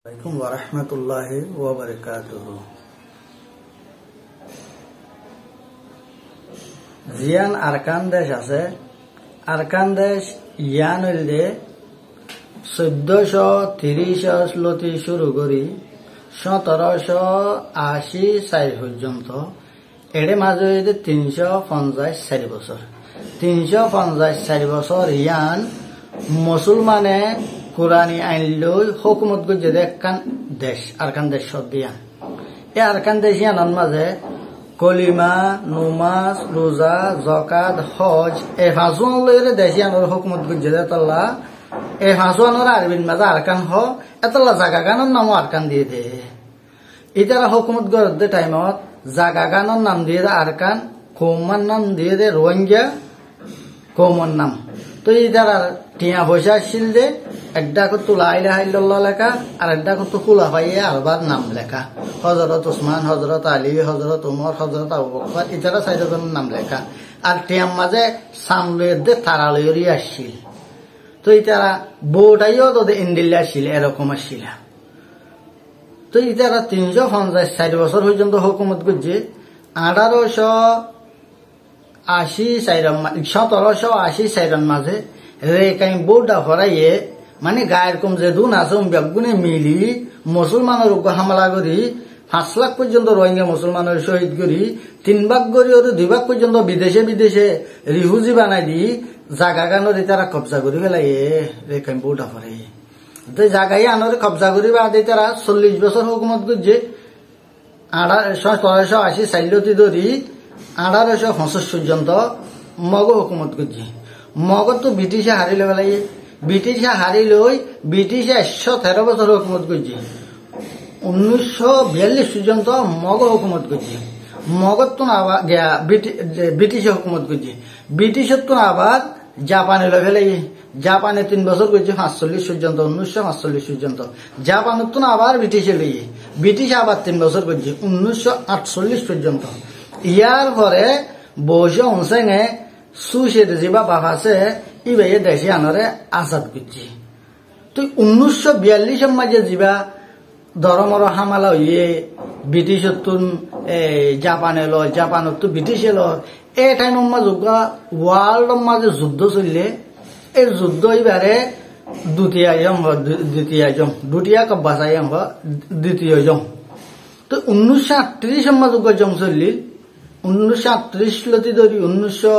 আসসালামু আলাইকুম ওয়া রাহমাতুল্লাহি ওয়া বারাকাতুহু। জিয়ান আরকান দেশ আছে। আরকান দেশ ইয়ান হইলে 1430 লতি শুরু করি 1784 পর্যন্ত এর মাঝে 354 বছর 354 বছর ইয়ান মুসলমানে কুরআনী আইন লই হুকুমত গজে একখান দেশ আরকান দেশ দিয়া এ আরকান দেশ ইয়ানোর মাঝে কলিমা নুমাজ রোজা যাকাত হজ এ পাঁচজন লইরে দেশ ইয়ানোর হুকুমত গজে দেতলা এ পাঁচজনের আরবিন মাঝে আরকান হ এতলা জাগা গানোর নাম আরকান দিয়ে দে ইতারা হুকুমত গড়ে টাইমত জাগা গানোর নাম দিয়ে দে আরকান কৌমার নাম দিয়ে দে রোহিঙ্গা কৌমার নাম তো ইতারা টিয়া পয়সা আসছিল দে একটা করতো লা ইলাহা ইল্লাল্লাহ লেখা আর একটা করতো খুলাফায়ে আরবার নাম লেখা হযরত উসমান হযরত আলী হযরত উমর হযরত আবু বকর ইতারা চারজনের নাম লেখা আর টিয়ার মাঝে সামনের দে তারা লইরি আসছিল তো ইতারা বউটাইও তো ইন্দিল্লা আসছিল এরকম আসছিল তো ইতারা 354 বছর পর্যন্ত হুকুমত করছে 1784 মাঝে রেকাই বউটা হরাইয়ে মানে গায়ের কম যে দুন আছে বেগুনে মিলি মুসলমানের উপর হামলা করি 5 লাখ পর্যন্ত রোহিঙ্গা মুসলমানের শহীদ করি 3 ভাগ করি ওর 2 ভাগ পর্যন্ত বিদেশে রিহুজি বানাই দি জাগা গানোর তারা কবজা করি ফেলাই রেখাই বউটা হরাই তো জাগাই আনোর কবজা করি বাদে তারা 40 বছর হুকুমত করছে 1784 ধরি 1865 পর্যন্ত মগ হুকুমত করছে মগ তো ব্রিটিশে হারিলে ফেলাই ব্রিটিশে হারিলই ব্রিটিশে 113 বছর হুকুমত করছে 1942 পর্যন্ত মগ হুকুমত করছে মগত তো আবার ব্রিটিশে হুকুমত করছে ব্রিটিশের তো আবার জাপানে ফেলাই জাপানে 3 বছর করছে 45 পর্যন্ত 1945 পর্যন্ত জাপানের তো আবার ব্রিটিশে লইয়ে ব্রিটিশে আবার 3 বছর করছে 1948 পর্যন্ত ইয়ার পরে বসে অংশে সুশের যে বাবা আছে ইবে দেশে আনরে আজাদ করছে তো 1942 মাঝে যা ধর্মর হামালা হইয়ে ব্রিটিশর তুন জাপানে জাপানত তো ব্রিটিশে এই টাইমের মাঝে ওয়ার্ল্ডের মাঝে যুদ্ধ চললে এই যুদ্ধ এবারে দুটিয়া কব্বাসাই দ্বিতীয় জং তো 1938 মাঝে জং চললি 1938 লতি ধরি 19